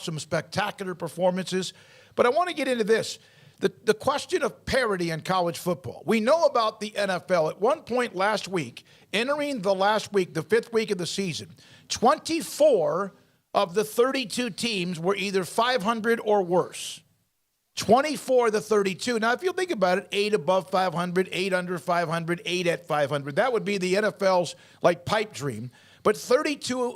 some spectacular performances. But I want to get into this. The question of parity in college football. We know about the NFL. At one point last week, entering the last week, the 5th week of the season, 24 of the 32 teams were either 500 or worse. 24 of the 32. Now, if you think about it, 8 above 500, 8 under 500, 8 at 500. That would be the NFL's like pipe dream. But 24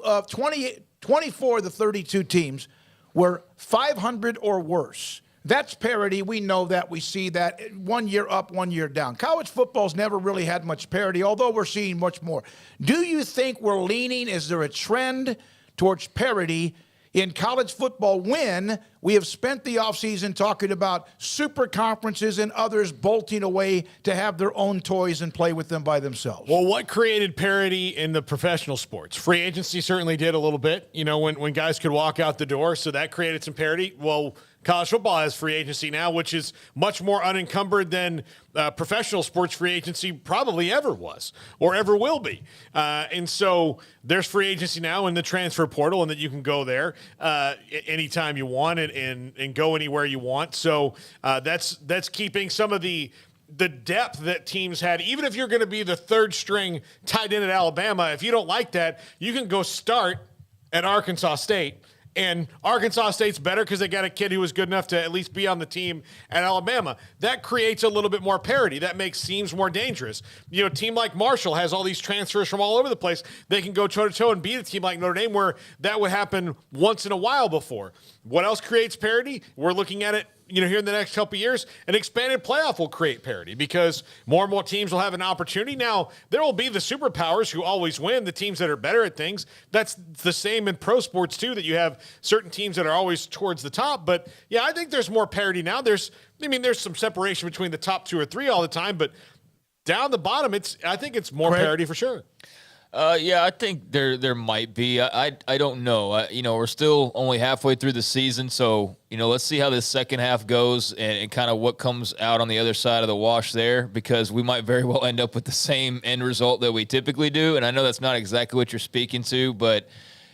of the 32 teams were 500 or worse. That's parity. We know that. We see that 1 year up, 1 year down. College football's never really had much parity, although we're seeing much more. Do you think we're leaning? Is there a trend towards parity in college football when we have spent the offseason talking about super conferences and others bolting away to have their own toys and play with them by themselves? Well, what created parity in the professional sports? Free agency certainly did a little bit, when guys could walk out the door, so that created some parity. Well, college football has free agency now, which is much more unencumbered than professional sports free agency probably ever was or ever will be. And so there's free agency now in the transfer portal, and that you can go there anytime you want and go anywhere you want. So that's keeping some of the depth that teams had. Even if you're going to be the third string tight end at Alabama, if you don't like that, you can go start at Arkansas State. And Arkansas State's better because they got a kid who was good enough to at least be on the team at Alabama. That creates a little bit more parity. That makes teams more dangerous. A team like Marshall has all these transfers from all over the place. They can go toe-to-toe and beat a team like Notre Dame, where that would happen once in a while before. What else creates parity? We're looking at it here in the next couple of years. An expanded playoff will create parity because more and more teams will have an opportunity. Now, there will be the superpowers who always win, the teams that are better at things. That's the same in pro sports, too, that you have certain teams that are always towards the top. But, yeah, I think there's more parity now. There's some separation between the top 2 or 3 all the time, but down the bottom, I think it's more parity for sure. Yeah, I think there might be. I don't know. We're still only halfway through the season, so let's see how this second half goes and kind of what comes out on the other side of the wash there, because we might very well end up with the same end result that we typically do. And I know that's not exactly what you're speaking to, but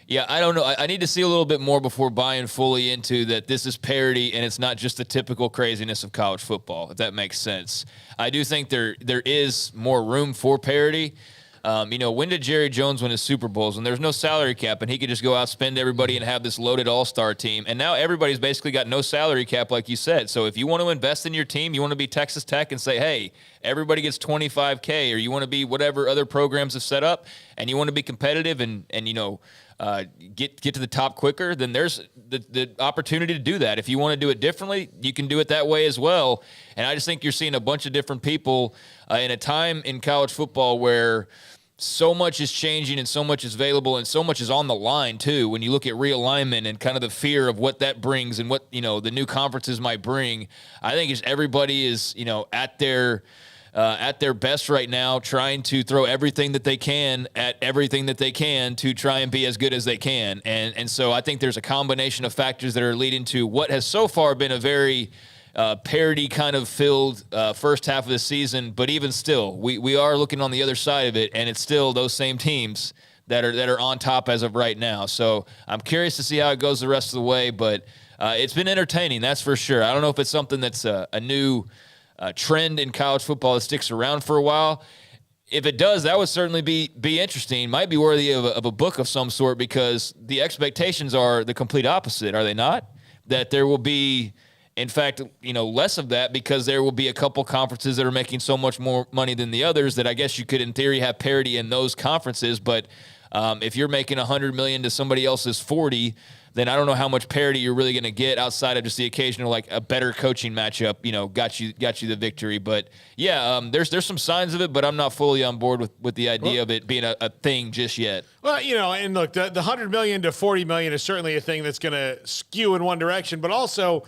yeah, I don't know. I need to see a little bit more before buying fully into that this is parity and it's not just the typical craziness of college football, if that makes sense. I do think there is more room for parity. When did Jerry Jones win his Super Bowls? When there's no salary cap and he could just go out, spend everybody, and have this loaded all-star team. And now everybody's basically got no salary cap, like you said. So if you want to invest in your team, you want to be Texas Tech and say, hey, everybody gets $25K, or you want to be whatever other programs have set up, and you want to be competitive and get to the top quicker, then there's the opportunity to do that. If you want to do it differently, you can do it that way as well. And I just think you're seeing a bunch of different people in a time in college football where so much is changing and so much is available and so much is on the line too. When you look at realignment and kind of the fear of what that brings and what, the new conferences might bring, I think everybody is, at their best right now, trying to throw everything that they can at everything that they can to try and be as good as they can. And so I think there's a combination of factors that are leading to what has so far been a very parity kind of filled first half of the season. But even still, we are looking on the other side of it, and it's still those same teams that are on top as of right now. So I'm curious to see how it goes the rest of the way, but it's been entertaining, that's for sure. I don't know if it's something that's a new trend in college football that sticks around for a while. If it does, that would certainly be interesting. Might be worthy of a book of some sort, because the expectations are the complete opposite, are they not? That there will be, in fact, less of that, because there will be a couple conferences that are making so much more money than the others that I guess you could, in theory, have parity in those conferences. But if you're making $100 million to somebody else's 40, then I don't know how much parity you're really going to get outside of just the occasional, like, a better coaching matchup, got you the victory. But yeah, there's some signs of it, but I'm not fully on board with the idea of it being a thing just yet. Well, and look, the $100 million to $40 million is certainly a thing that's going to skew in one direction, but also,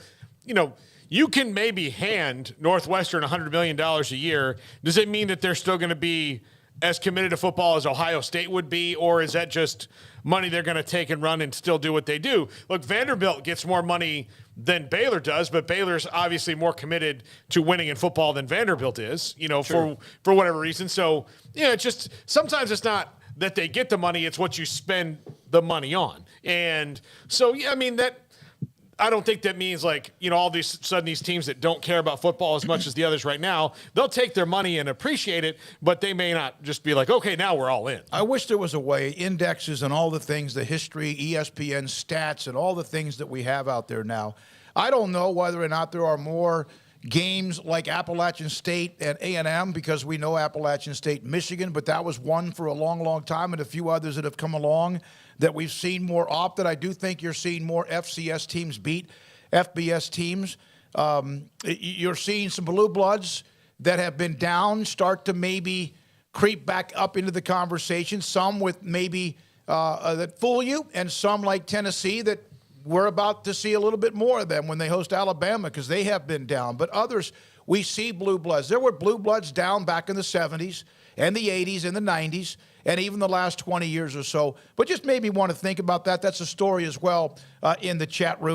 you can maybe hand Northwestern $100 million a year. Does it mean that they're still going to be as committed to football as Ohio State would be, or is that just money they're going to take and run and still do what they do? Look, Vanderbilt gets more money than Baylor does, but Baylor's obviously more committed to winning in football than Vanderbilt is, sure, for whatever reason. So, it's just sometimes it's not that they get the money, it's what you spend the money on. And so, yeah, I don't think that means like, all these sudden these teams that don't care about football as much as the others right now, they'll take their money and appreciate it, but they may not just be like, okay, now we're all in. I wish there was a way, indexes and all the things, the history, ESPN stats, and all the things that we have out there now. I don't know whether or not there are more games like Appalachian State and A&M, because we know Appalachian State, Michigan, but that was one for a long, long time, and a few others that have come along that we've seen more often. I do think you're seeing more FCS teams beat FBS teams. You're seeing some blue bloods that have been down start to maybe creep back up into the conversation, some with maybe that fool you, and some like Tennessee that we're about to see a little bit more of them when they host Alabama, because they have been down. But others, we see blue bloods. There were blue bloods down back in the 70s and the 80s and the 90s and even the last 20 years or so. But just maybe want to think about that. That's a story as well in the chat room.